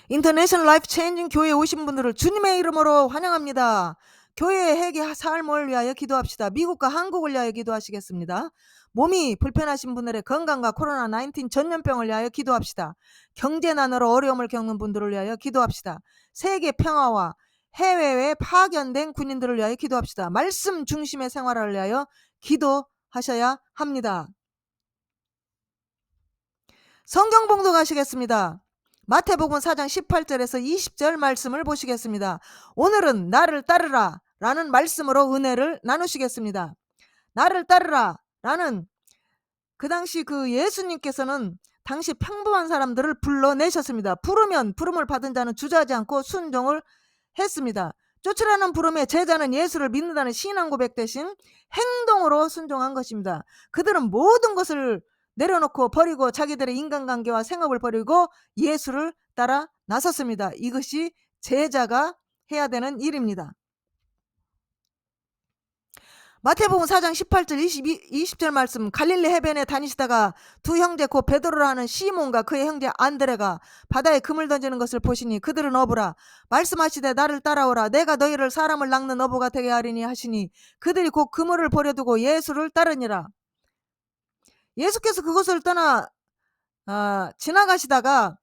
인터내셔널 라이프 체인징 교회에 오신 분들을 주님의 이름으로 환영합니다. 교회의 회개 삶을 위하여 기도합시다. 미국과 한국을 위하여 기도하시겠습니다. 몸이 불편하신 분들의 건강과 코로나19 전염병을 위하여 기도합시다. 경제난으로 어려움을 겪는 분들을 위하여 기도합시다. 세계 평화와 해외에 파견된 군인들을 위하여 기도합시다. 말씀 중심의 생활을 위하여 기도하셔야 합니다. 성경 봉독하시겠습니다. 마태복음 4장 18절에서 20절 말씀을 보시겠습니다. 오늘은 나를 따르라 라는 말씀으로 은혜를 나누시겠습니다. 나를 따르라 라는 그 당시 그 예수님께서는 당시 평범한 사람들을 불러내셨습니다. 부르면 부름을 받은 자는 주저하지 않고 순종을 했습니다. 쫓으라는 부름에 제자는 예수를 믿는다는 신앙 고백 대신 행동으로 순종한 것입니다. 그들은 모든 것을 내려놓고 버리고 자기들의 인간관계와 생업을 버리고 예수를 따라 나섰습니다. 이것이 제자가 해야 되는 일입니다. 마태복음 4장 18절 20절 말씀. 갈릴리 해변에 다니시다가 두 형제 곧 베드로라 하는 시몬과 그의 형제 안드레가 바다에 금을 던지는 것을 보시니 그들은 어부라. 말씀하시되 나를 따라오라. 내가 너희를 사람을 낚는 어부가 되게 하리니 하시니 그들이 곧 그물을 버려두고 예수를 따르니라. 예수께서 그곳을 떠나 지나가시다가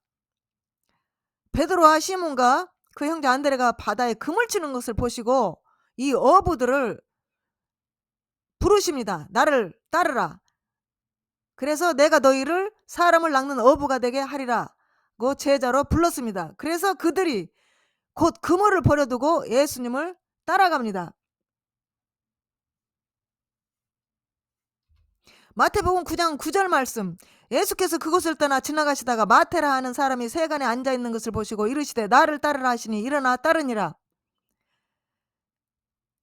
베드로와 시몬과 그 형제 안드레가 바다에 금을 치는 것을 보시고 이 어부들을 부르십니다. 나를 따르라. 그래서 내가 너희를 사람을 낚는 어부가 되게 하리라고 제자로 불렀습니다. 그래서 그들이 곧 그물을 버려두고 예수님을 따라갑니다. 마태복음 9장 9절 말씀. 예수께서 그곳을 떠나 지나가시다가 마테라 하는 사람이 세간에 앉아있는 것을 보시고 이르시되 나를 따르라 하시니 일어나 따르니라.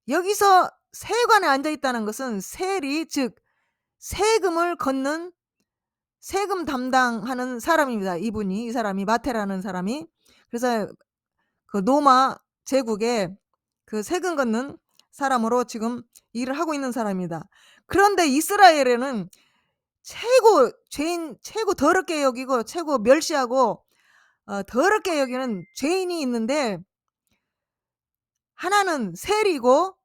여기서 세관에 앉아있다는 것은 세리, 즉 세금을 걷는 세금 담당하는 사람입니다. 이 사람이 마테라는 사람이. 그래서 그 로마 제국의 그 세금 걷는 사람으로 지금 일을 하고 있는 사람입니다. 그런데 이스라엘에는 최고 더럽게 여기고 최고 멸시하고 더럽게 여기는 죄인이 있는데 하나는 세리고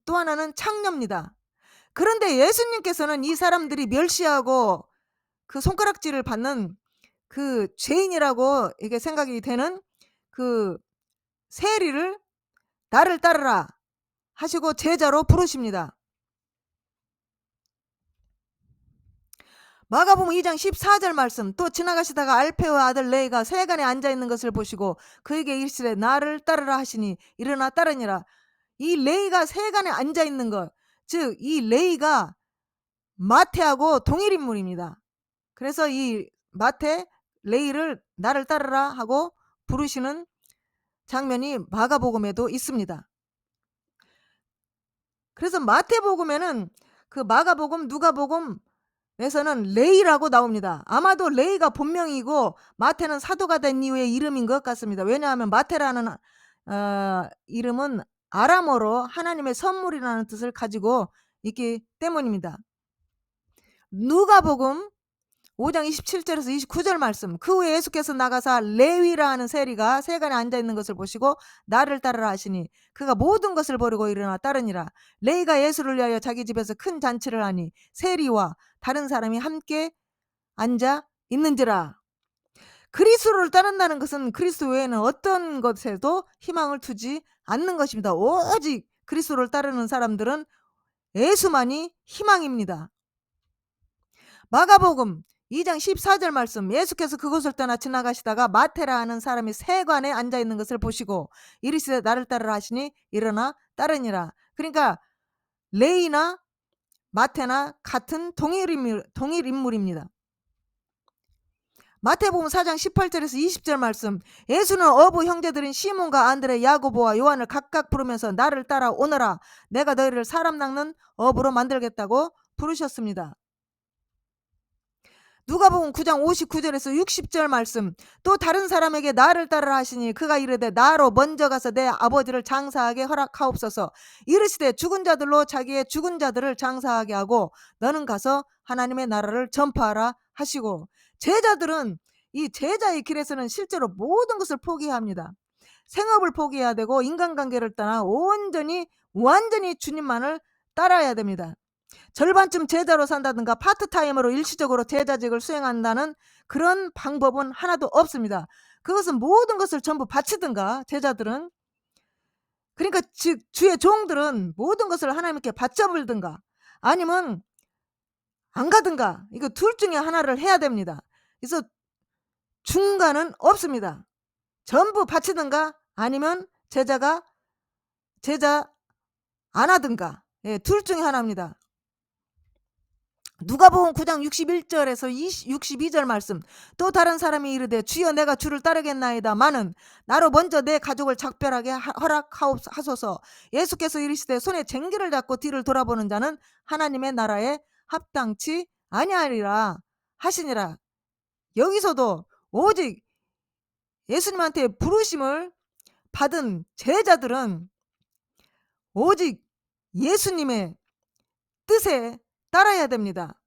또 하나는 창녀입니다. 그런데 예수님께서는 이 사람들이 멸시하고 그 손가락질을 받는 그 죄인이라고 이게 생각이 되는 그 세리를 나를 따르라 하시고 제자로 부르십니다. 마가복음 2장 14절 말씀. 또 지나가시다가 알페오 아들 레이가 세간에 앉아있는 것을 보시고 그에게 이르시되 나를 따르라 하시니 일어나 따르니라. 이 레이가 세간에 앉아있는 것, 즉 이 레이가 마태하고 동일 인물입니다. 그래서 이 마태 레이를 나를 따르라 하고 부르시는 장면이 마가복음에도 있습니다. 그래서 마태복음에는 그 마가복음, 누가복음에서는 레이라고 나옵니다. 아마도 레이가 본명이고 마태는 사도가 된 이후의 이름인 것 같습니다. 왜냐하면 마태라는 이름은 아람어로 하나님의 선물이라는 뜻을 가지고 있기 때문입니다. 누가복음 5장 27절에서 29절 말씀. 그 후에 예수께서 나가사 레위라 하는 세리가 세간에 앉아있는 것을 보시고 나를 따르라 하시니 그가 모든 것을 버리고 일어나 따르니라. 레위가 예수를 위하여 자기 집에서 큰 잔치를 하니 세리와 다른 사람이 함께 앉아 있는지라. 그리스도를 따른다는 것은 그리스도 외에는 어떤 것에도 희망을 두지 않는 것입니다. 오직 그리스도를 따르는 사람들은 예수만이 희망입니다. 마가복음 2장 14절 말씀. 예수께서 그곳을 떠나 지나가시다가 마테라 하는 사람이 세관에 앉아있는 것을 보시고 이르시되 나를 따르라 하시니 일어나 따르니라. 그러니까 레이나 마테나 같은 동일 인물입니다. 마태복음 4장 18절에서 20절 말씀. 예수는 어부 형제들인 시몬과 안드레, 야고보와 요한을 각각 부르면서 나를 따라 오너라. 내가 너희를 사람 낚는 어부로 만들겠다고 부르셨습니다. 누가복음 9장 59절에서 60절 말씀. 또 다른 사람에게 나를 따르라 하시니 그가 이르되 나로 먼저 가서 내 아버지를 장사하게 허락하옵소서. 이르시되 죽은 자들로 자기의 죽은 자들을 장사하게 하고 너는 가서 하나님의 나라를 전파하라 하시고. 제자들은 이 제자의 길에서는 실제로 모든 것을 포기해야 합니다. 생업을 포기해야 되고 인간관계를 떠나 완전히 주님만을 따라야 됩니다. 절반쯤 제자로 산다든가 파트타임으로 일시적으로 제자직을 수행한다는 그런 방법은 하나도 없습니다. 그것은 모든 것을 전부 바치든가 제자들은, 그러니까 즉 주의 종들은 모든 것을 하나님께 바쳐버리든가 아니면 안 가든가, 이거 둘 중에 하나를 해야 됩니다. 그래서 중간은 없습니다. 전부 바치든가 아니면 제자 안 하든가, 예, 둘 중에 하나입니다. 누가복음 9장 61절에서 62절 말씀. 또 다른 사람이 이르되 주여 내가 주를 따르겠나이다 마는 나로 먼저 내 가족을 작별하게 허락하소서. 예수께서 이르시되 손에 쟁기를 잡고 뒤를 돌아보는 자는 하나님의 나라에 합당치 아니하리라 하시니라. 여기서도 오직 예수님한테 부르심을 받은 제자들은 오직 예수님의 뜻에 따라야 됩니다.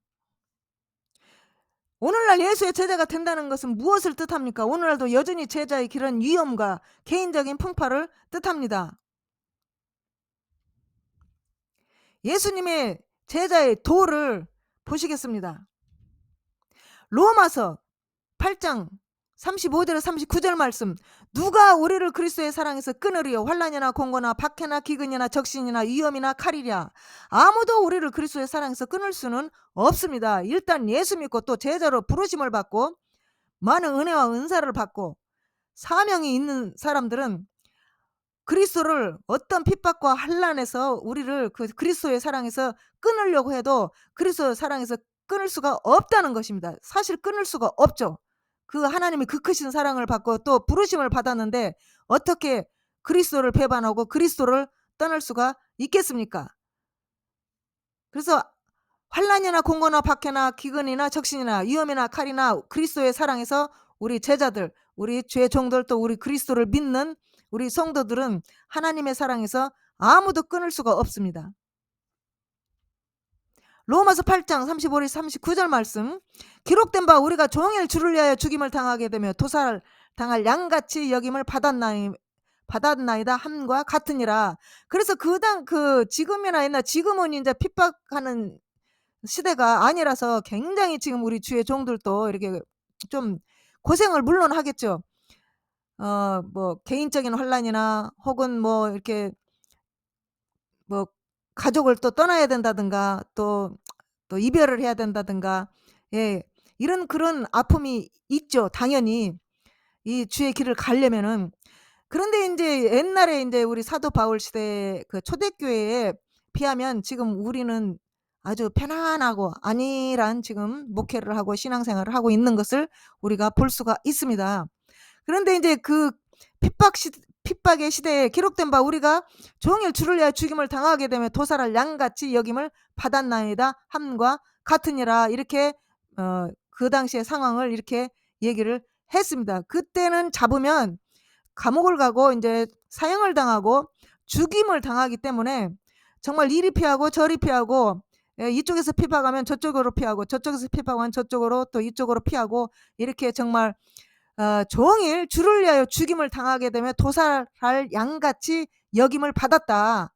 오늘날 예수의 제자가 된다는 것은 무엇을 뜻합니까? 오늘날도 여전히 제자의 길은 위엄과 개인적인 풍파를 뜻합니다. 예수님의 제자의 도를 보시겠습니다. 로마서 8장 35절에 39절 말씀. 누가 우리를 그리스도의 사랑에서 끊으리요? 환난이나 공고나 박해나 기근이나 적신이나 위험이나 칼이랴. 아무도 우리를 그리스도의 사랑에서 끊을 수는 없습니다. 일단 예수 믿고 또 제자로 부르심을 받고 많은 은혜와 은사를 받고 사명이 있는 사람들은 그리스도를 어떤 핍박과 환난에서 우리를 그 그리스도의 사랑에서 끊으려고 해도 그리스도의 사랑에서 끊을 수가 없다는 것입니다. 사실 끊을 수가 없죠. 그 하나님이 그 크신 사랑을 받고 또 부르심을 받았는데 어떻게 그리스도를 배반하고 그리스도를 떠날 수가 있겠습니까? 그래서 환난이나 공고나 박해나 기근이나 적신이나 위험이나 칼이나 그리스도의 사랑에서 우리 제자들, 우리 죄 종들, 또 우리 그리스도를 믿는 우리 성도들은 하나님의 사랑에서 아무도 끊을 수가 없습니다. 로마서 8장 35절 39절 말씀. 기록된 바 우리가 종일 주를 위하여 죽임을 당하게 되며 도살을 당할 양같이 여김을 받았나이다 함과 같으니라. 그래서 지금이나 옛날, 지금은 이제 핍박하는 시대가 아니라서 굉장히 지금 우리 주의 종들도 이렇게 좀 고생을 물론 하겠죠. 뭐 개인적인 환난이나 혹은 뭐 이렇게 뭐 가족을 또 떠나야 된다든가 또 이별을 해야 된다든가, 예, 이런 그런 아픔이 있죠. 당연히 이 주의 길을 가려면은. 그런데 이제 옛날에 이제 우리 사도 바울 시대 그 초대교회에 비하면 지금 우리는 아주 편안하고 안일한 지금 목회를 하고 신앙생활을 하고 있는 것을 우리가 볼 수가 있습니다. 그런데 이제 그 핍박의 시대에 기록된 바 우리가 종일 주를 위하여 죽임을 당하게 되면 도살할 양같이 여김을 받았나이다 함과 같으니라. 이렇게 그 당시의 상황을 이렇게 얘기를 했습니다. 그때는 잡으면 감옥을 가고 이제 사형을 당하고 죽임을 당하기 때문에 정말 이리 피하고 저리 피하고, 예, 이쪽에서 핍박하면 저쪽으로 피하고 저쪽에서 핍박하면 저쪽으로 또 이쪽으로 피하고, 이렇게 정말 종일 주를 위하여 죽임을 당하게 되면 도살할 양같이 여김을 받았다.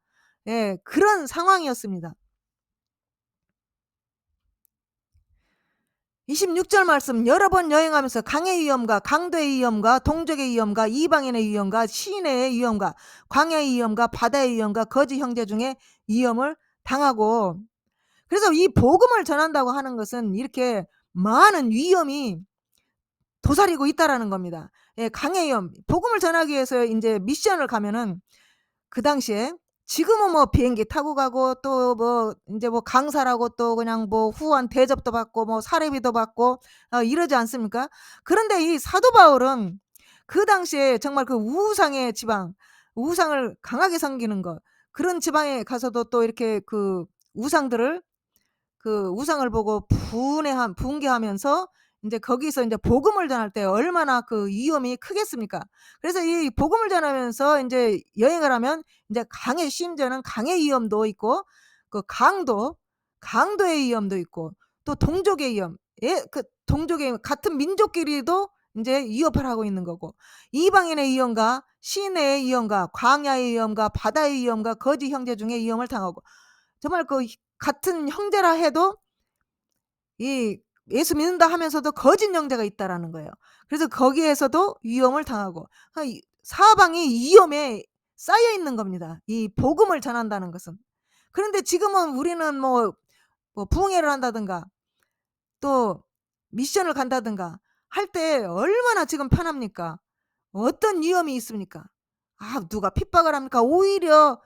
예, 그런 상황이었습니다. 26절 말씀. 여러 번 여행하면서 강의 위험과 강도의 위험과 동족의 위험과 이방인의 위험과 시인의 위험과 광야의 위험과 바다의 위험과 거지 형제 중에 위험을 당하고, 그래서 이 복음을 전한다고 하는 것은 이렇게 많은 위험이 도사리고 있다라는 겁니다. 예, 강의 위험. 복음을 전하기 위해서 이제 미션을 가면은 그 당시에, 지금은 뭐 비행기 타고 가고 또 뭐 이제 뭐 강사라고 또 그냥 뭐 후한 대접도 받고 뭐 사례비도 받고 이러지 않습니까? 그런데 이 사도 바울은 그 당시에 정말 그 우상의 지방, 우상을 강하게 섬기는 것, 그런 지방에 가서도 또 이렇게 그 우상을 보고 분개하면서 이제 거기서 이제 복음을 전할 때 얼마나 그 위험이 크겠습니까? 그래서 이 복음을 전하면서 이제 여행을 하면 이제 심지어는 강의 위험도 있고, 그 강도의 위험도 있고, 또 동족의 위험, 예, 그 동족의 같은 민족끼리도 이제 위협을 하고 있는 거고, 이방인의 위험과 시내의 위험과 광야의 위험과 바다의 위험과 거지 형제 중에 위험을 당하고, 정말 그 같은 형제라 해도 이 예수 믿는다 하면서도 거짓 형제가 있다라는 거예요. 그래서 거기에서도 위험을 당하고, 사방이 위험에 쌓여 있는 겁니다. 이 복음을 전한다는 것은. 그런데 지금은 우리는 뭐 부흥회를 한다든가 또 미션을 간다든가 할 때 얼마나 지금 편합니까? 어떤 위험이 있습니까? 누가 핍박을 합니까? 오히려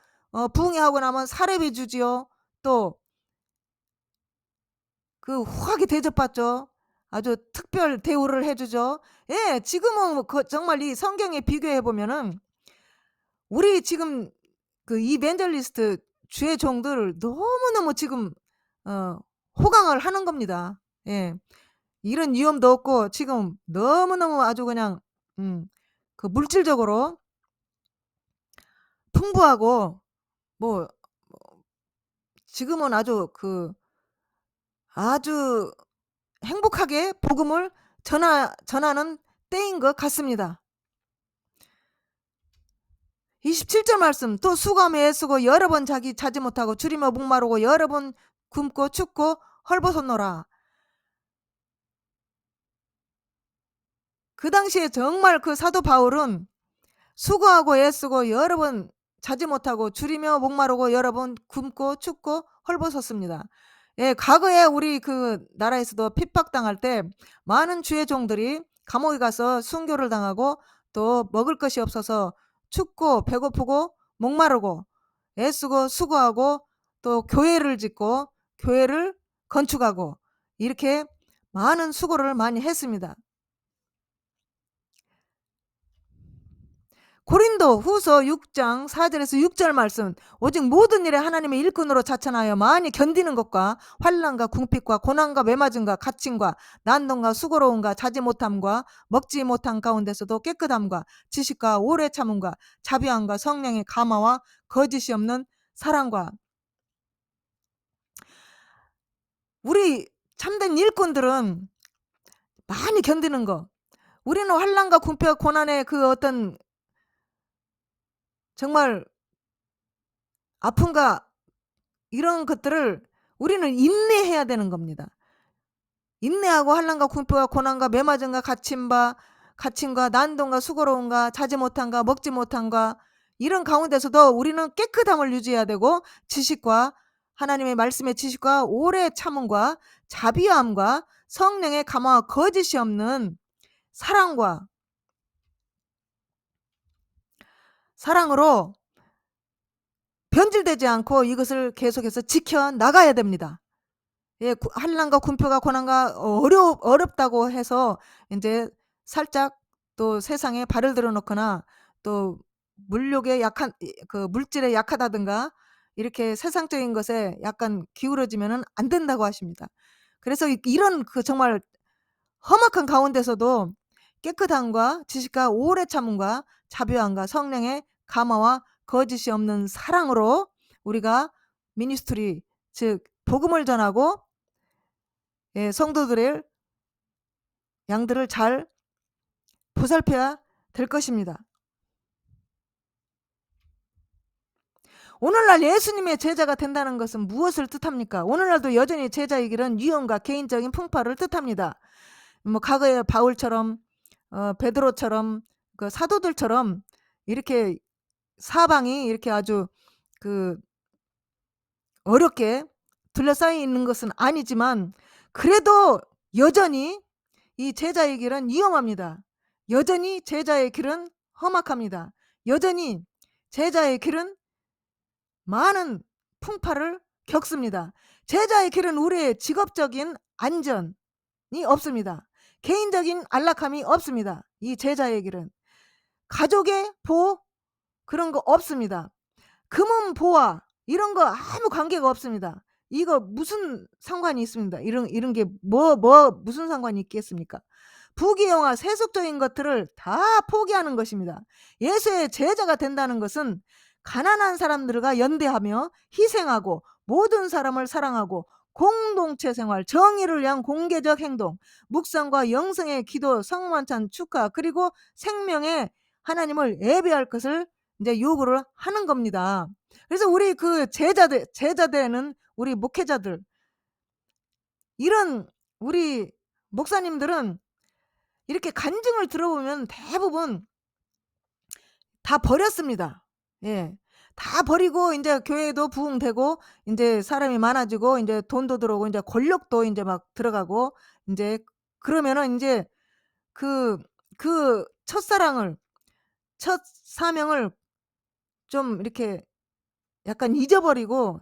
부흥회하고 나면 사례비 주지요. 또 후하게 대접받죠. 아주 특별 대우를 해주죠. 예, 지금은 정말 이 성경에 비교해 보면은 우리 지금 이벤젤리스트 주의 종들을 너무너무 지금 호강을 하는 겁니다. 예, 이런 위험도 없고 지금 너무너무 아주 그냥 물질적으로 풍부하고 뭐 지금은 아주 행복하게 복음을 전하는 때인 것 같습니다. 27절 말씀, 또 수고하며 애쓰고 여러 번 자지 못하고 줄이며 목마르고 여러 번 굶고 춥고 헐벗었노라. 그 당시에 정말 사도 바울은 수고하고 애쓰고 여러 번 자지 못하고 줄이며 목마르고 여러 번 굶고 춥고 헐벗었습니다. 예, 과거에 우리 나라에서도 핍박당할 때 많은 주의 종들이 감옥에 가서 순교를 당하고 또 먹을 것이 없어서 춥고 배고프고 목마르고 애쓰고 수고하고 또 교회를 짓고 교회를 건축하고 이렇게 많은 수고를 많이 했습니다. 고린도 후서 6장 4절에서 6절 말씀, 오직 모든 일에 하나님의 일꾼으로 자천하여 많이 견디는 것과 환난과 궁핍과 고난과 매맞음과 갇힘과 난동과 수고로움과 자지 못함과 먹지 못한 가운데서도 깨끗함과 지식과 오래 참음과 자비함과 성령의 감화와 거짓이 없는 사랑과. 우리 참된 일꾼들은 많이 견디는 거, 우리는 환난과 궁핍과 고난의 어떤 정말 아픔과 이런 것들을 우리는 인내해야 되는 겁니다. 인내하고 환난과 궁핍과 고난과 매맞음과 갇힘과 난동과 수고로움과 자지 못함과 먹지 못함과 이런 가운데서도 우리는 깨끗함을 유지해야 되고, 지식과 하나님의 말씀의 지식과 오래 참음과 자비함과 성령의 감화와 거짓이 없는 사랑으로 변질되지 않고 이것을 계속해서 지켜나가야 됩니다. 예, 환난과 궁핍과 고난과 어렵다고 해서 이제 살짝 또 세상에 발을 들어놓거나 또 물욕에 물질에 약하다든가 이렇게 세상적인 것에 약간 기울어지면은 안 된다고 하십니다. 그래서 이런 정말 험악한 가운데서도 깨끗함과 지식과 오래 참음과 자비함과 성령의 감화와 거짓이 없는 사랑으로 우리가 미니스트리, 즉 복음을 전하고 성도들의 양들을 잘 보살펴야 될 것입니다. 오늘날 예수님의 제자가 된다는 것은 무엇을 뜻합니까? 오늘날도 여전히 제자의 길은 유언과 개인적인 풍파를 뜻합니다. 과거에 바울처럼 베드로처럼 사도들처럼 이렇게 사방이 이렇게 아주 어렵게 둘러싸여 있는 것은 아니지만, 그래도 여전히 이 제자의 길은 위험합니다. 여전히 제자의 길은 험악합니다. 여전히 제자의 길은 많은 풍파를 겪습니다. 제자의 길은 우리의 직업적인 안전이 없습니다. 개인적인 안락함이 없습니다. 이 제자의 길은 가족의 보호 그런 거 없습니다. 금은 보화 이런 거 아무 관계가 없습니다. 이거 무슨 상관이 있습니다. 이런 게 무슨 상관이 있겠습니까? 부귀영화 세속적인 것들을 다 포기하는 것입니다. 예수의 제자가 된다는 것은 가난한 사람들과 연대하며 희생하고 모든 사람을 사랑하고 공동체 생활, 정의를 위한 공개적 행동, 묵상과 영성의 기도, 성만찬 축하, 그리고 생명의 하나님을 예배할 것을 이제 요구를 하는 겁니다. 그래서 우리 그 제자되는 우리 목회자들, 이런 우리 목사님들은 이렇게 간증을 들어보면 대부분 다 버렸습니다. 예. 다 버리고 이제 교회도 부흥되고 이제 사람이 많아지고 이제 돈도 들어오고 이제 권력도 이제 막 들어가고 이제 그러면은 이제 그 첫사랑을, 첫 사명을 좀 이렇게 약간 잊어버리고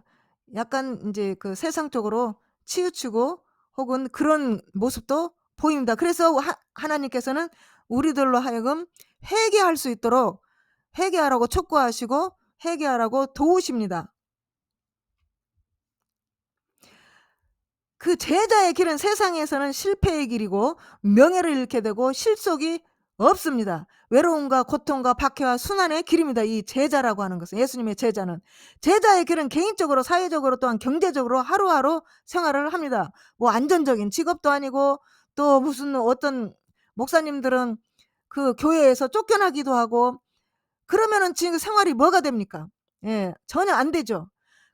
약간 이제 그 세상적으로 치우치고 혹은 그런 모습도 보입니다. 그래서 하나님께서는 우리들로 하여금 회개할 수 있도록 회개하라고 촉구하시고 회개하라고 도우십니다. 그 제자의 길은 세상에서는 실패의 길이고 명예를 잃게 되고 실속이 없습니다. 외로움과 고통과 박해와 순환의 길입니다. 이 제자라고 하는 것은, 예수님의 제자는. 제자의 길은 개인적으로 사회적으로 또한 경제적으로 하루하루 생활을 합니다. 뭐 안전적인 직업도 아니고 또 무슨 어떤 목사님들은 그 교회에서 쫓겨나기도 하고 그러면은 지금 생활이 뭐가 됩니까? 예, 전혀 안 되죠.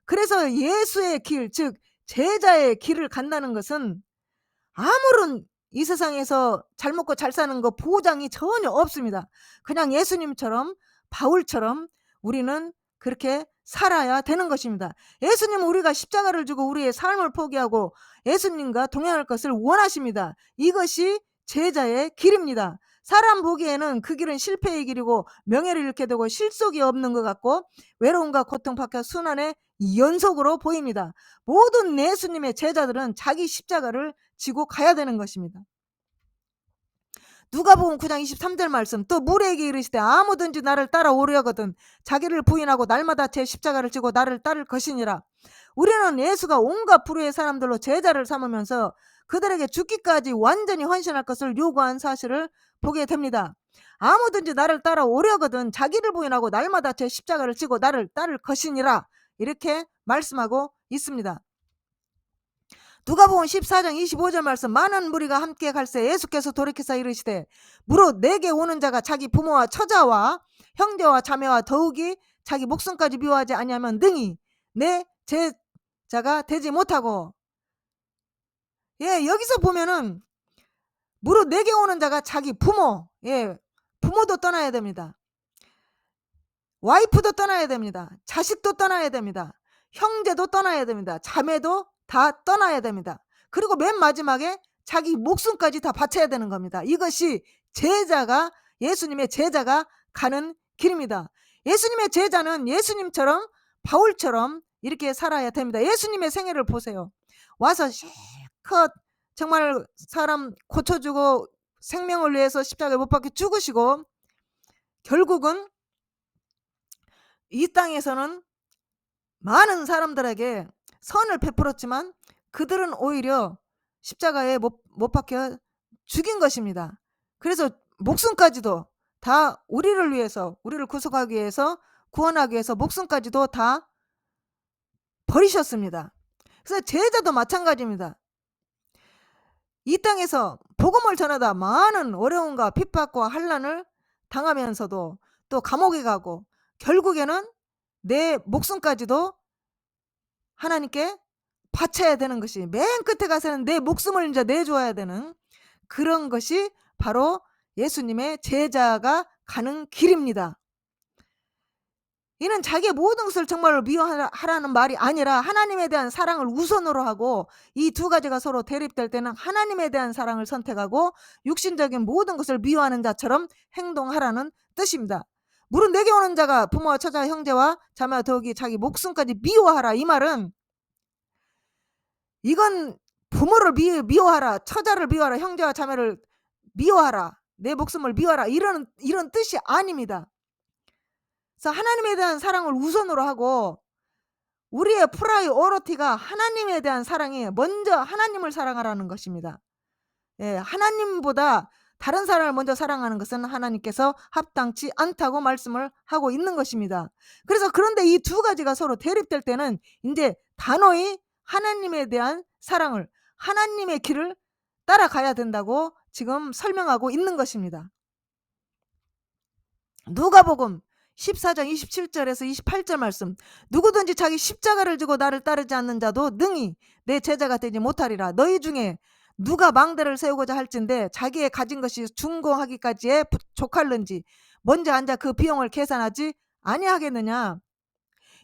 그래서 예수의 길, 즉 제자의 길을 간다는 것은 아무런 이 세상에서 잘 먹고 잘 사는 거 보장이 전혀 없습니다. 그냥 예수님처럼, 바울처럼 우리는 그렇게 살아야 되는 것입니다. 예수님은 우리가 십자가를 지고 우리의 삶을 포기하고 예수님과 동행할 것을 원하십니다. 이것이 제자의 길입니다. 사람 보기에는 그 길은 실패의 길이고 명예를 잃게 되고 실속이 없는 것 같고 외로움과 고통, 박해, 순환의 연속으로 보입니다. 모든 예수님의 제자들은 자기 십자가를 지고 가야 되는 것입니다. 누가복음 9장 23절 말씀, 또 무리에게 이르시되 아무든지 나를 따라오려거든 자기를 부인하고 날마다 제 십자가를 지고 나를 따를 것이니라. 우리는 예수가 온갖 부류의 사람들로 제자를 삼으면서 그들에게 죽기까지 완전히 헌신할 것을 요구한 사실을 보게 됩니다. 아무든지 나를 따라오려거든 자기를 부인하고 날마다 제 십자가를 지고 나를 따를 것이니라, 이렇게 말씀하고 있습니다. 누가복음 14장 25절 말씀, 많은 무리가 함께 갈새 예수께서 돌이키사 이르시되 무릇 내게 오는 자가 자기 부모와 처자와 형제와 자매와 더욱이 자기 목숨까지 미워하지 아니하면 능히 내 제자가 되지 못하고. 예, 여기서 보면은 무릇 내게 오는 자가 자기 부모, 예, 부모도 떠나야 됩니다. 와이프도 떠나야 됩니다. 자식도 떠나야 됩니다. 형제도 떠나야 됩니다. 자매도 다 떠나야 됩니다. 그리고 맨 마지막에 자기 목숨까지 다 바쳐야 되는 겁니다. 이것이 제자가, 예수님의 제자가 가는 길입니다. 예수님의 제자는 예수님처럼, 바울처럼 이렇게 살아야 됩니다. 예수님의 생애를 보세요. 와서 실컷 정말 사람 고쳐주고 생명을 위해서 십자가에 못 박혀 죽으시고 결국은 이 땅에서는 많은 사람들에게 선을 베풀었지만 그들은 오히려 십자가에 못 박혀 죽인 것입니다. 그래서 목숨까지도 다 우리를 위해서, 우리를 구속하기 위해서, 구원하기 위해서 목숨까지도 다 버리셨습니다. 그래서 제자도 마찬가지입니다. 이 땅에서 복음을 전하다 많은 어려움과 핍박과 환난을 당하면서도 또 감옥에 가고 결국에는 내 목숨까지도 하나님께 바쳐야 되는 것이, 맨 끝에 가서는 내 목숨을 이제 내줘야 되는 그런 것이 바로 예수님의 제자가 가는 길입니다. 이는 자기의 모든 것을 정말로 미워하라는 말이 아니라 하나님에 대한 사랑을 우선으로 하고, 이 두 가지가 서로 대립될 때는 하나님에 대한 사랑을 선택하고 육신적인 모든 것을 미워하는 자처럼 행동하라는 뜻입니다. 무릇 내게 오는 자가 부모와 처자 형제와 자매와 더욱이 자기 목숨까지 미워하라, 이 말은 이건 부모를 미워하라, 처자를 미워하라, 형제와 자매를 미워하라, 내 목숨을 미워하라, 이런 뜻이 아닙니다. 그래서 하나님에 대한 사랑을 우선으로 하고 우리의 프라이어리티가 하나님에 대한 사랑이 먼저, 하나님을 사랑하라는 것입니다. 예, 하나님보다 다른 사람을 먼저 사랑하는 것은 하나님께서 합당치 않다고 말씀을 하고 있는 것입니다. 그래서 그런데 이 두 가지가 서로 대립될 때는 이제 단호히 하나님에 대한 사랑을, 하나님의 길을 따라가야 된다고 지금 설명하고 있는 것입니다. 누가복음 14장 27절에서 28절 말씀, 누구든지 자기 십자가를 지고 나를 따르지 않는 자도 능히 내 제자가 되지 못하리라. 너희 중에 누가 망대를 세우고자 할진대 자기의 가진 것이 준공하기까지에 족할는지 먼저 앉아 그 비용을 계산하지 아니하겠느냐.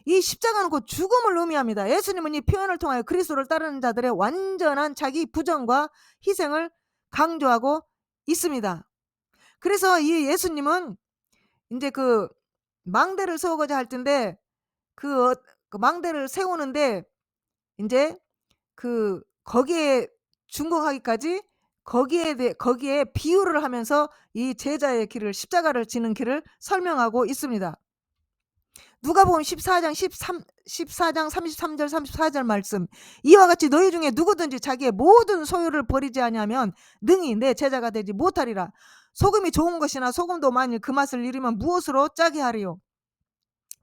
이 십자가는 곧 죽음을 의미합니다. 예수님은 이 표현을 통하여 그리스도를 따르는 자들의 완전한 자기 부정과 희생을 강조하고 있습니다. 그래서 이 예수님은 이제 그 망대를 세우고자 할 텐데 그 망대를 세우는데 이제 거기에 준공하기까지 거기에 비유를 하면서 이 제자의 길을, 십자가를 지는 길을 설명하고 있습니다. 누가복음 14장 33절 34절 말씀, 이와 같이 너희 중에 누구든지 자기의 모든 소유를 버리지 아니하면 능히 내 제자가 되지 못하리라. 소금이 좋은 것이나 소금도 만일 그 맛을 잃으면 무엇으로 짜게 하리요.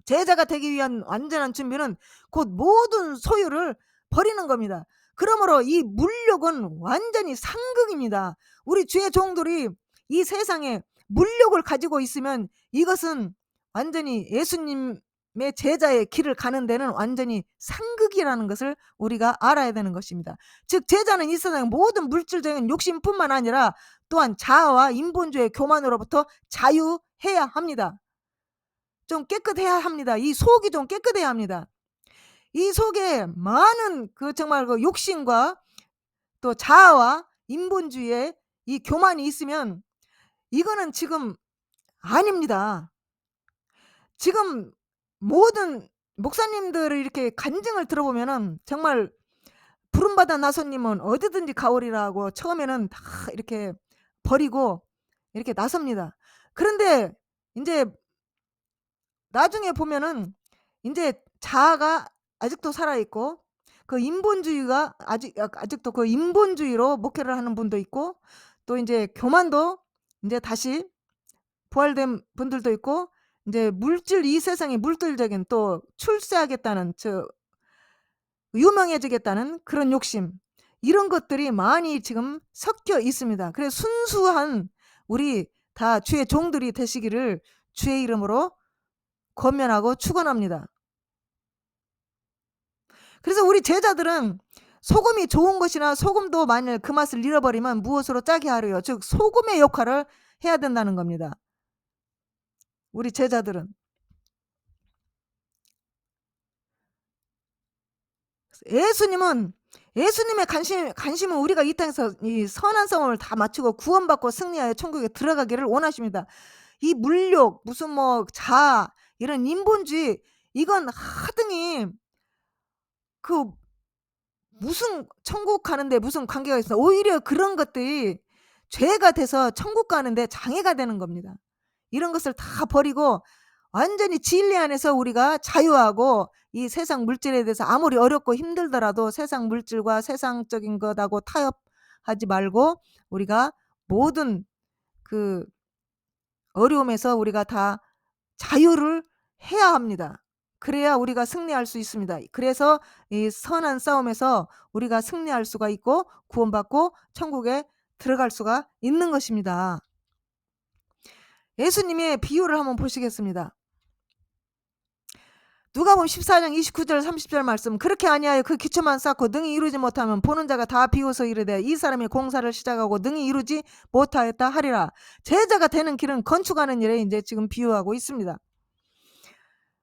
제자가 되기 위한 완전한 준비는 곧 모든 소유를 버리는 겁니다. 그러므로 이 물욕은 완전히 상극입니다. 우리 주의 종들이 이 세상에 물욕을 가지고 있으면 이것은 완전히 예수님의 제자의 길을 가는 데는 완전히 상극이라는 것을 우리가 알아야 되는 것입니다. 즉 제자는 이 세상의 모든 물질적인 욕심뿐만 아니라 또한 자아와 인본주의 교만으로부터 자유해야 합니다. 좀 깨끗해야 합니다. 이 속이 좀 깨끗해야 합니다. 이 속에 많은 정말 욕심과 또 자아와 인본주의의 이 교만이 있으면 이거는 지금 아닙니다. 지금 모든 목사님들을 이렇게 간증을 들어보면은 정말 부름받아 나선님은 어디든지 가오리라고 처음에는 다 이렇게 버리고 이렇게 나섭니다. 그런데 이제 나중에 보면은 이제 자아가 아직도 살아있고 그 인본주의가 아직도 그 인본주의로 목회를 하는 분도 있고 또 이제 교만도 이제 다시 부활된 분들도 있고 이제 이 세상에 물질적인 또 출세하겠다는 유명해지겠다는 그런 욕심, 이런 것들이 많이 지금 섞여 있습니다. 그래서 순수한 우리 다 주의 종들이 되시기를 주의 이름으로 권면하고 축원합니다. 그래서 우리 제자들은 소금이 좋은 것이나 소금도 만일 그 맛을 잃어버리면 무엇으로 짜게 하려요. 즉 소금의 역할을 해야 된다는 겁니다. 우리 제자들은 예수님의 관심은 우리가 이 땅에서 이 선한 싸움을 다 마치고 구원받고 승리하여 천국에 들어가기를 원하십니다. 이 물욕, 무슨 자아, 이런 인본주의, 이건 하등이 무슨 천국 가는데 무슨 관계가 있어. 오히려 그런 것들이 죄가 돼서 천국 가는데 장애가 되는 겁니다. 이런 것을 다 버리고 완전히 진리 안에서 우리가 자유하고 이 세상 물질에 대해서 아무리 어렵고 힘들더라도 세상 물질과 세상적인 것하고 타협하지 말고 우리가 모든 어려움에서 우리가 다 자유를 해야 합니다. 그래야 우리가 승리할 수 있습니다. 그래서 이 선한 싸움에서 우리가 승리할 수가 있고 구원받고 천국에 들어갈 수가 있는 것입니다. 예수님의 비유를 한번 보시겠습니다. 누가복음 14장 29절 30절 말씀, 그렇게 아니하여 그 기초만 쌓고 능히 이루지 못하면 보는 자가 다 비웃어 이르되 이 사람이 공사를 시작하고 능히 이루지 못하였다 하리라. 제자가 되는 길은 건축하는 일에 이제 지금 비유하고 있습니다.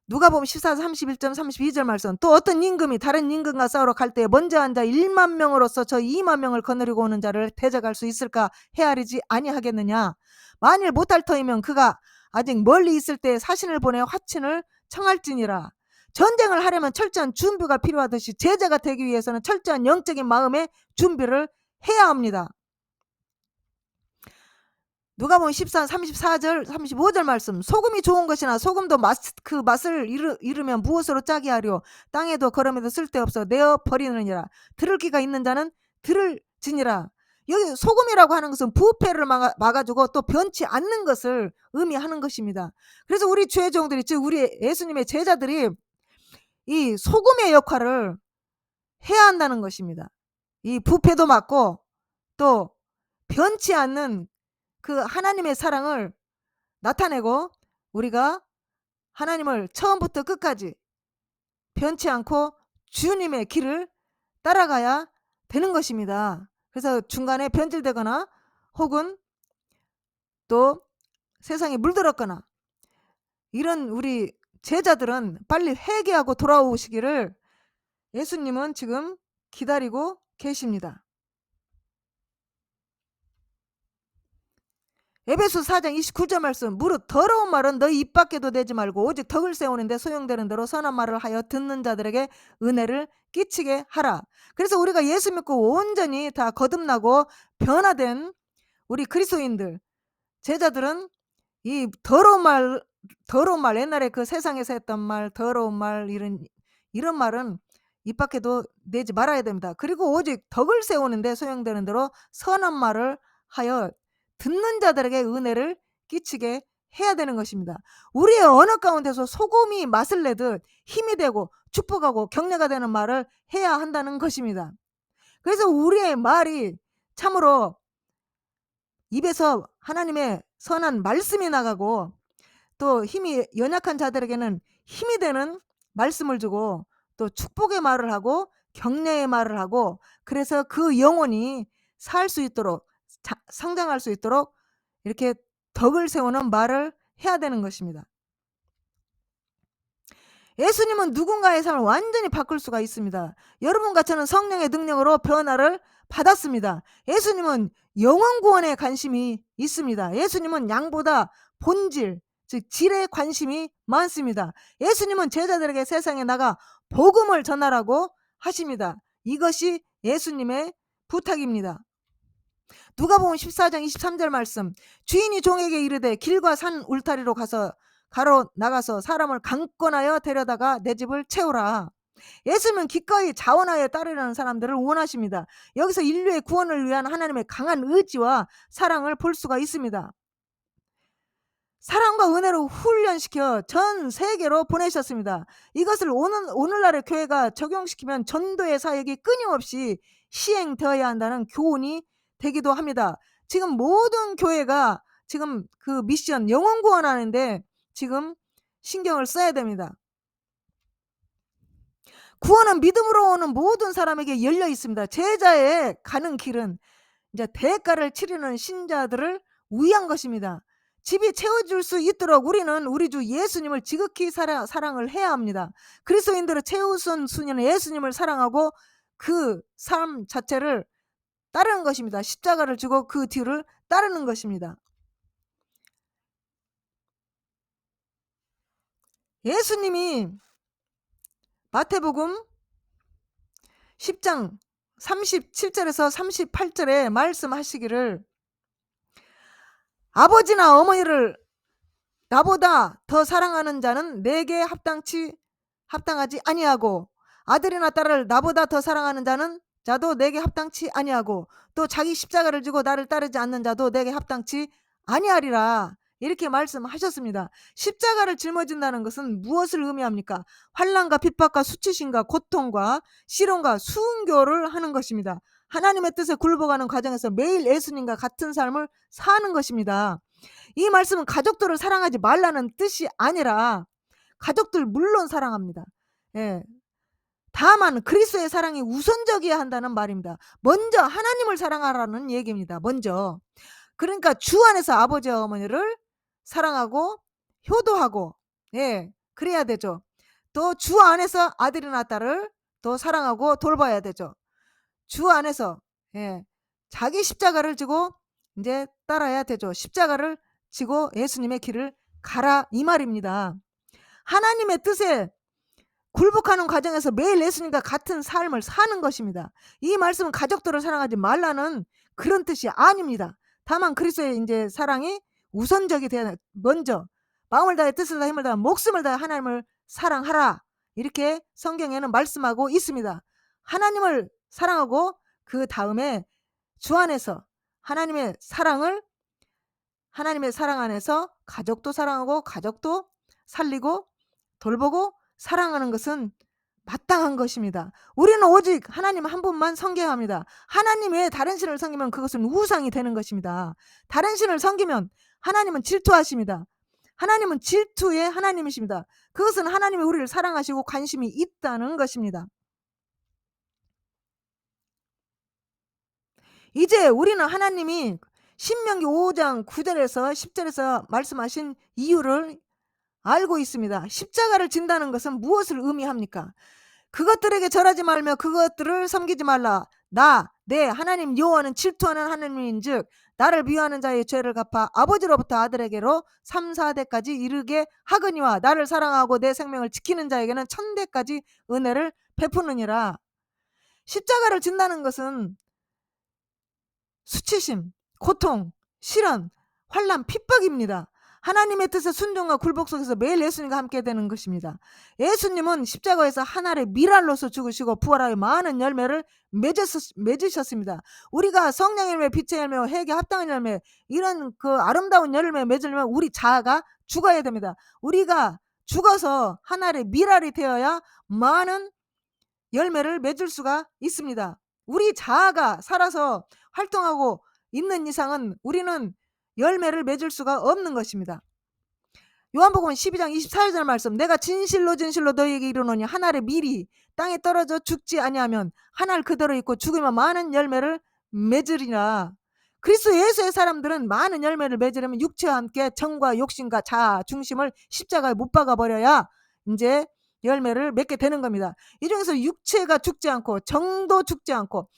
누가복음 14장 31절 32절 말씀, 또 어떤 임금이 다른 임금과 싸우러 갈 때 먼저 앉아 1만 명으로서 저 2만 명을 거느리고 오는 자를 대적할 수 있을까 헤아리지 아니하겠느냐. 만일 못할 터이면 그가 아직 멀리 있을 때 사신을 보내 화친을 청할지니라. 전쟁을 하려면 철저한 준비가 필요하듯이 제자가 되기 위해서는 철저한 영적인 마음의 준비를 해야 합니다. 누가복음 14, 34절 35절 말씀, 소금이 좋은 것이나 소금도 그 맛을 잃으면 무엇으로 짜게 하려. 땅에도 걸음에도 쓸데없어 내어 버리느니라. 들을 귀가 있는 자는 들을지니라. 여기 소금이라고 하는 것은 부패를 막아주고 또 변치 않는 것을 의미하는 것입니다. 그래서 우리 주의 종들이, 즉 우리 예수님의 제자들이 이 소금의 역할을 해야 한다는 것입니다. 이 부패도 막고 또 변치 않는 그 하나님의 사랑을 나타내고 우리가 하나님을 처음부터 끝까지 변치 않고 주님의 길을 따라가야 되는 것입니다. 그래서 중간에 변질되거나 혹은 또 세상에 물들었거나 이런 우리 제자들은 빨리 회개하고 돌아오시기를 예수님은 지금 기다리고 계십니다. 에베소 4장 29절 말씀, 무릇 더러운 말은 너희 입 밖에도 내지 말고 오직 덕을 세우는데 소용되는 대로 선한 말을 하여 듣는 자들에게 은혜를 끼치게 하라. 그래서 우리가 예수 믿고 온전히 다 거듭나고 변화된 우리 그리스도인들 제자들은 이 더러운 말 옛날에 그 세상에서 했던 말 더러운 말 이런 말은 입 밖에도 내지 말아야 됩니다. 그리고 오직 덕을 세우는데 소용되는 대로 선한 말을 하여 듣는 자들에게 은혜를 끼치게 해야 되는 것입니다. 우리의 언어 가운데서 소금이 맛을 내듯 힘이 되고 축복하고 격려가 되는 말을 해야 한다는 것입니다. 그래서 우리의 말이 참으로 입에서 하나님의 선한 말씀이 나가고 또 힘이 연약한 자들에게는 힘이 되는 말씀을 주고 또 축복의 말을 하고 격려의 말을 하고 그래서 그 영혼이 살 수 있도록 성장할 수 있도록 이렇게 덕을 세우는 말을 해야 되는 것입니다. 예수님은 누군가의 삶을 완전히 바꿀 수가 있습니다. 여러분과 저는 성령의 능력으로 변화를 받았습니다. 예수님은 영혼 구원에 관심이 있습니다. 예수님은 양보다 본질, 즉 질에 관심이 많습니다. 예수님은 제자들에게 세상에 나가 복음을 전하라고 하십니다. 이것이 예수님의 부탁입니다. 누가복음 14장 23절 말씀, 주인이 종에게 이르되 길과 산 울타리로 가로 나가서 사람을 강권하여 데려다가 내 집을 채우라. 예수님은 기꺼이 자원하여 따르려는 사람들을 원하십니다. 여기서 인류의 구원을 위한 하나님의 강한 의지와 사랑을 볼 수가 있습니다. 사랑과 은혜로 훈련시켜 전 세계로 보내셨습니다. 이것을 오늘날의 교회가 적용시키면 전도의 사역이 끊임없이 시행되어야 한다는 교훈이 되기도 합니다. 지금 모든 교회가 지금 그 미션 영혼 구원하는데 지금 신경을 써야 됩니다. 구원은 믿음으로 오는 모든 사람에게 열려 있습니다. 제자의 가는 길은 이제 대가를 치르는 신자들을 위한 것입니다. 집이 채워줄 수 있도록 우리는 우리 주 예수님을 지극히 사랑을 해야 합니다. 그리스도인들의 최우선 순위는 예수님을 사랑하고 그 삶 자체를 따르는 것입니다. 십자가를 지고 그 뒤를 따르는 것입니다. 예수님이 마태복음 10장 37절에서 38절에 말씀하시기를 아버지나 어머니를 나보다 더 사랑하는 자는 내게 합당하지 아니하고 아들이나 딸을 나보다 더 사랑하는 자도 내게 합당치 아니하고 또 자기 십자가를 지고 나를 따르지 않는 자도 내게 합당치 아니하리라. 이렇게 말씀하셨습니다. 십자가를 짊어진다는 것은 무엇을 의미합니까? 환난과 핍박과 수치심과 고통과 실험과 순교를 하는 것입니다. 하나님의 뜻에 굴복하는 과정에서 매일 예수님과 같은 삶을 사는 것입니다. 이 말씀은 가족들을 사랑하지 말라는 뜻이 아니라 가족들 물론 사랑합니다. 예. 다만 그리스도의 사랑이 우선적이어야 한다는 말입니다. 먼저 하나님을 사랑하라는 얘기입니다. 먼저. 그러니까 주 안에서 아버지와 어머니를 사랑하고 효도하고 그래야 되죠. 또 주 안에서 아들이나 딸을 또 사랑하고 돌봐야 되죠. 주 안에서 자기 십자가를 지고 이제 따라야 되죠. 십자가를 지고 예수님의 길을 가라 이 말입니다. 하나님의 뜻에 굴복하는 과정에서 매일 예수님과 같은 삶을 사는 것입니다. 이 말씀은 가족들을 사랑하지 말라는 그런 뜻이 아닙니다. 다만 그리스도의 이제 사랑이 우선적이 되어 먼저 마음을 다해 뜻을 다해 힘을 다해 목숨을 다해 하나님을 사랑하라 이렇게 성경에는 말씀하고 있습니다. 하나님을 사랑하고 그 다음에 주 안에서 하나님의 사랑 안에서 가족도 사랑하고 가족도 살리고 돌보고 사랑하는 것은 마땅한 것입니다. 우리는 오직 하나님 한 분만 섬겨야 합니다. 하나님 외에 다른 신을 섬기면 그것은 우상이 되는 것입니다. 다른 신을 섬기면 하나님은 질투하십니다. 하나님은 질투의 하나님이십니다. 그것은 하나님이 우리를 사랑하시고 관심이 있다는 것입니다. 이제 우리는 하나님이 신명기 5장 9절에서 10절에서 말씀하신 이유를 알고 있습니다. 십자가를 진다는 것은 무엇을 의미합니까? 그것들에게 절하지 말며 그것들을 섬기지 말라. 내 하나님 여호와는 질투하는 하나님인즉 나를 미워하는 자의 죄를 갚아 아버지로부터 아들에게로 3, 4대까지 이르게 하거니와 나를 사랑하고 내 생명을 지키는 자에게는 1000대까지 은혜를 베푸느니라. 십자가를 진다는 것은 수치심, 고통, 시련, 환난, 핍박입니다. 하나님의 뜻의 순종과 굴복 속에서 매일 예수님과 함께 되는 것입니다. 예수님은 십자가에서 하나의 미랄로서 죽으시고 부활하여 많은 열매를 맺으셨습니다. 우리가 성령의 열매, 빛의 열매와 회개 합당한 열매, 이런 그 아름다운 열매 맺으려면 우리 자아가 죽어야 됩니다. 우리가 죽어서 하나의 미랄이 되어야 많은 열매를 맺을 수가 있습니다. 우리 자아가 살아서 활동하고 있는 이상은 우리는 열매를 맺을 수가 없는 것입니다. 요한복음 12장 24절 말씀, 내가 진실로 진실로 너희에게 이르노니 한 알의 밀이 땅에 떨어져 죽지 아니하면 한 알 그대로 있고 죽으면 많은 열매를 맺으리라. 그리스도 예수의 사람들은 많은 열매를 맺으려면 육체와 함께 정과 욕심과 자아 중심을 십자가에 못 박아 버려야 이제 열매를 맺게 되는 겁니다. 이 중에서 육체가 죽지 않고 정도 죽지 않고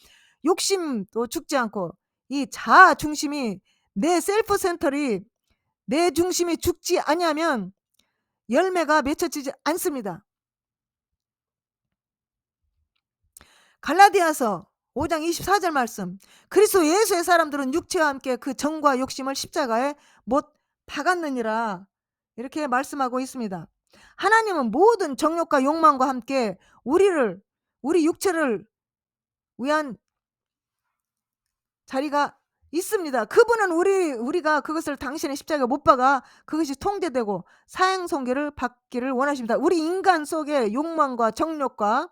욕심도 죽지 않고 이 자아 중심이 내 셀프 센터리 내 중심이 죽지 아니하면 열매가 맺혀지지 않습니다. 갈라디아서 5장 24절 말씀, 그리스도 예수의 사람들은 육체와 함께 그 정과 욕심을 십자가에 못 박았느니라, 이렇게 말씀하고 있습니다. 하나님은 모든 정욕과 욕망과 함께 우리 육체를 위한 자리가 있습니다. 그분은 우리가 그것을 당신의 십자가에 못 박아 그것이 통제되고 사형선고를 받기를 원하십니다. 우리 인간 속에 욕망과 정욕과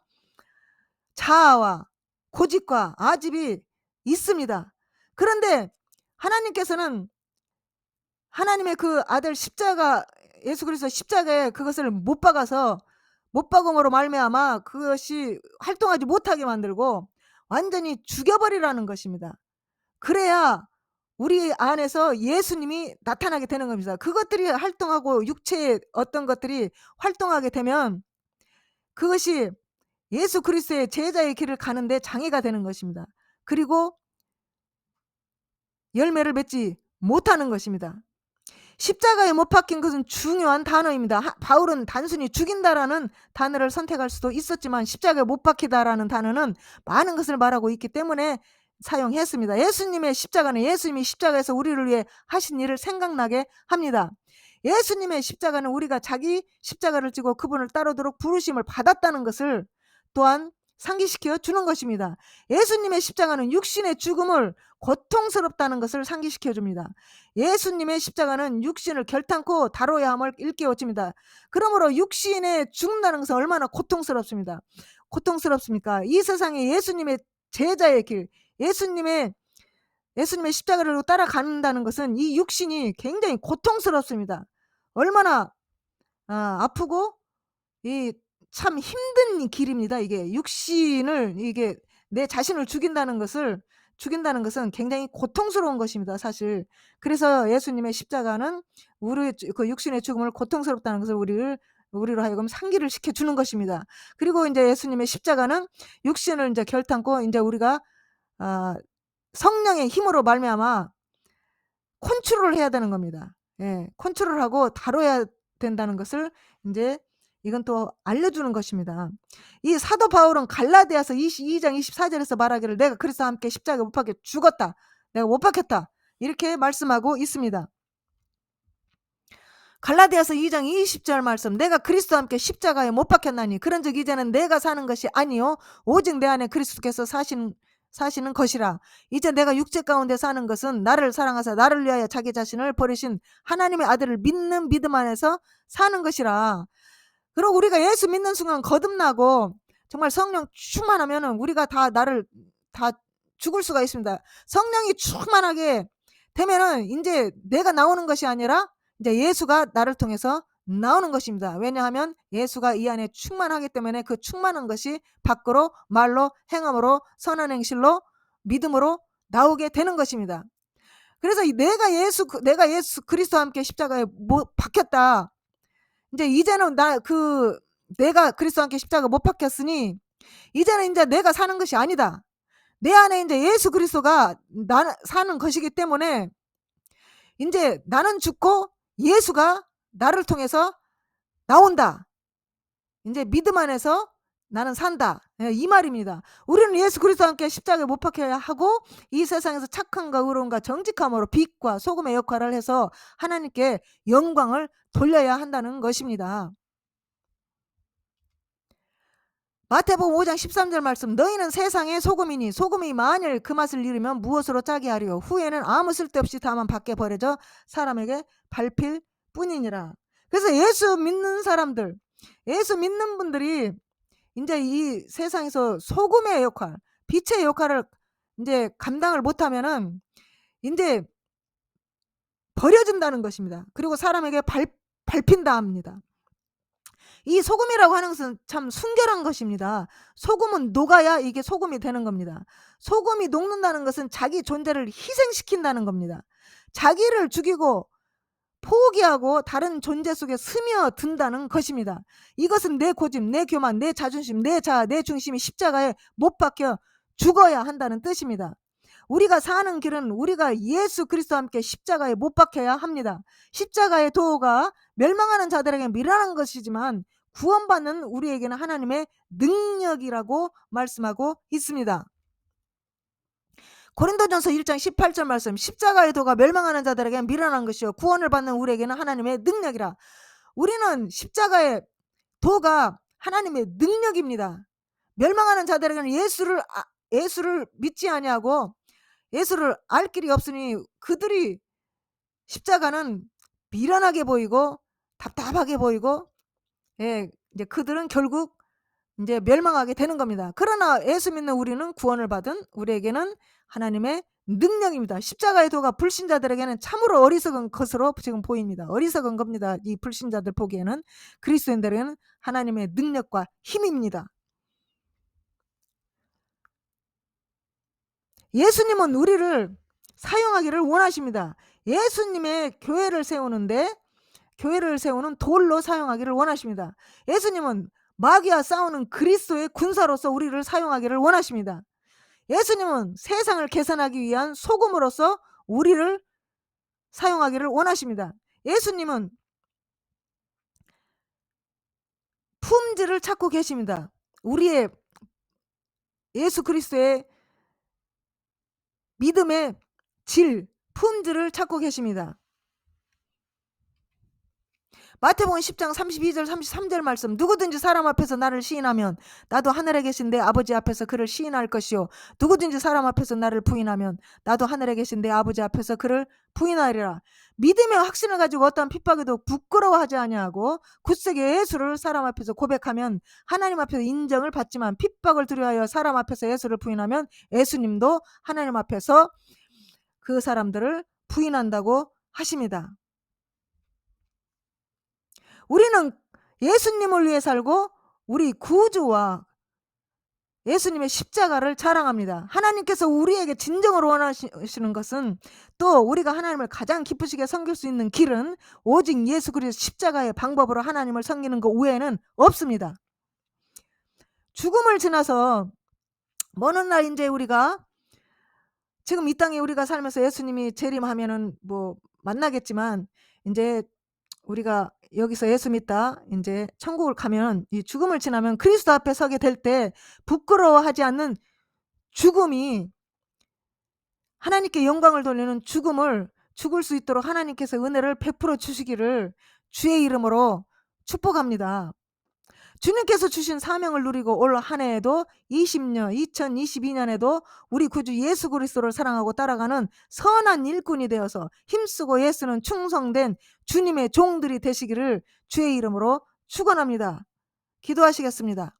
자아와 고집과 아집이 있습니다. 그런데 하나님께서는 하나님의 그 아들 십자가 예수 그리스도 십자가에 그것을 못 박아서 못 박음으로 말미암아 그것이 활동하지 못하게 만들고 완전히 죽여버리라는 것입니다. 그래야 우리 안에서 예수님이 나타나게 되는 겁니다. 그것들이 활동하고 육체의 어떤 것들이 활동하게 되면 그것이 예수 그리스도의 제자의 길을 가는데 장애가 되는 것입니다. 그리고 열매를 맺지 못하는 것입니다. 십자가에 못 박힌 것은 중요한 단어입니다. 바울은 단순히 죽인다라는 단어를 선택할 수도 있었지만 십자가에 못 박히다라는 단어는 많은 것을 말하고 있기 때문에 사용했습니다. 예수님의 십자가는 예수님이 십자가에서 우리를 위해 하신 일을 생각나게 합니다. 예수님의 십자가는 우리가 자기 십자가를 지고 그분을 따르도록 부르심을 받았다는 것을 또한 상기시켜 주는 것입니다. 예수님의 십자가는 육신의 죽음을 고통스럽다는 것을 상기시켜 줍니다. 예수님의 십자가는 육신을 결탄코 다뤄야 함을 일깨워 줍니다. 그러므로 육신에 죽는다는 것은 얼마나 고통스럽습니다. 고통스럽습니까? 이 세상에 예수님의 제자의 길, 예수님의 십자가를 따라간다는 것은 이 육신이 굉장히 고통스럽습니다. 얼마나 아프고 참 힘든 길입니다. 이게 육신을 이게 내 자신을 죽인다는 것은 굉장히 고통스러운 것입니다. 사실. 그래서 예수님의 십자가는 우리 그 육신의 죽음을 고통스럽다는 것을 우리로 하여금 상기를 시켜 주는 것입니다. 그리고 이제 예수님의 십자가는 육신을 이제 결탄코 이제 우리가 성령의 힘으로 말미암아 컨트롤을 해야 되는 겁니다. 예, 컨트롤하고 다뤄야 된다는 것을 이제 이건 또 알려주는 것입니다. 이 사도 바울은 갈라디아서 22장 24절에서 말하기를 내가 그리스도와 함께 십자가에 못 박혀 죽었다. 내가 못 박혔다. 이렇게 말씀하고 있습니다. 갈라디아서 2장 20절 말씀, 내가 그리스도와 함께 십자가에 못 박혔나니 그런즉 이제는 내가 사는 것이 아니요 오직 내 안에 그리스도께서 사시는 것이라. 이제 내가 육체 가운데 사는 것은 나를 사랑하사 나를 위하여 자기 자신을 버리신 하나님의 아들을 믿는 믿음 안에서 사는 것이라. 그리고 우리가 예수 믿는 순간 거듭나고 정말 성령 충만하면은 우리가 다 죽을 수가 있습니다. 성령이 충만하게 되면은 이제 내가 나오는 것이 아니라 이제 예수가 나를 통해서 나오는 것입니다. 왜냐하면 예수가 이 안에 충만하기 때문에 그 충만한 것이 밖으로 말로 행함으로 선한 행실로 믿음으로 나오게 되는 것입니다. 그래서 내가 예수 그리스도와 함께 십자가에 못 박혔다. 이제는 내가 그리스도와 함께 십자가 못 박혔으니 이제는 이제 내가 사는 것이 아니다. 내 안에 이제 예수 그리스도가 사는 것이기 때문에 이제 나는 죽고 예수가 나를 통해서 나온다. 이제 믿음 안에서 나는 산다. 이 말입니다. 우리는 예수 그리스도와 함께 십자가에 못 박혀야 하고 이 세상에서 착함과 의로움과 정직함으로 빛과 소금의 역할을 해서 하나님께 영광을 돌려야 한다는 것입니다. 마태복음 5장 13절 말씀, 너희는 세상의 소금이니 소금이 만일 그 맛을 잃으면 무엇으로 짜게 하리요? 후에는 아무 쓸데없이 다만 밖에 버려져 사람에게 밟힐 뿐이니라. 그래서 예수 믿는 사람들, 예수 믿는 분들이 이제 이 세상에서 소금의 역할, 빛의 역할을 이제 감당을 못하면은 이제 버려진다는 것입니다. 그리고 사람에게 밟힌다 합니다. 이 소금이라고 하는 것은 참 순결한 것입니다. 소금은 녹아야 이게 소금이 되는 겁니다. 소금이 녹는다는 것은 자기 존재를 희생시킨다는 겁니다. 자기를 죽이고 포기하고 다른 존재 속에 스며든다는 것입니다. 이것은 내 고집, 내 교만, 내 자존심, 내 자아, 내 중심이 십자가에 못 박혀 죽어야 한다는 뜻입니다. 우리가 사는 길은 우리가 예수 그리스도와 함께 십자가에 못 박혀야 합니다. 십자가의 도가 멸망하는 자들에게 미련한 것이지만 구원받는 우리에게는 하나님의 능력이라고 말씀하고 있습니다. 고린도전서 1장 18절 말씀, 십자가의 도가 멸망하는 자들에게 미련한 것이요 구원을 받는 우리에게는 하나님의 능력이라. 우리는 십자가의 도가 하나님의 능력입니다. 멸망하는 자들에게는 예수를 믿지 아니하고 예수를 알 길이 없으니 그들이 십자가는 미련하게 보이고 답답하게 보이고 이제 그들은 결국 이제 멸망하게 되는 겁니다. 그러나 예수 믿는 우리는 구원을 받은 우리에게는 하나님의 능력입니다. 십자가의 도가 불신자들에게는 참으로 어리석은 것으로 지금 보입니다. 어리석은 겁니다. 이 불신자들 보기에는. 그리스도인들에게는 하나님의 능력과 힘입니다. 예수님은 우리를 사용하기를 원하십니다. 예수님의 교회를 세우는데 교회를 세우는 돌로 사용하기를 원하십니다. 예수님은 마귀와 싸우는 그리스도의 군사로서 우리를 사용하기를 원하십니다. 예수님은 세상을 개선하기 위한 소금으로서 우리를 사용하기를 원하십니다. 예수님은 품질을 찾고 계십니다. 우리의 예수 그리스도의 믿음의 품질을 찾고 계십니다. 마태복음 10장 32절 33절 말씀, 누구든지 사람 앞에서 나를 시인하면 나도 하늘에 계신 내 아버지 앞에서 그를 시인할 것이요 누구든지 사람 앞에서 나를 부인하면 나도 하늘에 계신 내 아버지 앞에서 그를 부인하리라. 믿음의 확신을 가지고 어떠한 핍박에도 부끄러워하지 아니하고 굳세게 예수를 사람 앞에서 고백하면 하나님 앞에서 인정을 받지만 핍박을 두려워하여 사람 앞에서 예수를 부인하면 예수님도 하나님 앞에서 그 사람들을 부인한다고 하십니다. 우리는 예수님을 위해 살고 우리 구주와 예수님의 십자가를 자랑합니다. 하나님께서 우리에게 진정으로 원하시는 것은 또 우리가 하나님을 가장 기쁘시게 섬길 수 있는 길은 오직 예수 그리스도 십자가의 방법으로 하나님을 섬기는 것 외에는 없습니다. 죽음을 지나서 먼 날 이제 우리가 지금 이 땅에 우리가 살면서 예수님이 재림하면은 뭐 만나겠지만 이제 우리가 여기서 예수 믿다 이제 천국을 가면 이 죽음을 지나면 그리스도 앞에 서게 될 때 부끄러워하지 않는 죽음이 하나님께 영광을 돌리는 죽을 수 있도록 하나님께서 은혜를 베풀어 주시기를 주의 이름으로 축복합니다. 주님께서 주신 사명을 누리고 올 한 해에도 2022년에도 우리 구주 예수 그리스도를 사랑하고 따라가는 선한 일꾼이 되어서 힘쓰고 예수는 충성된 주님의 종들이 되시기를 주의 이름으로 축원합니다. 기도하시겠습니다.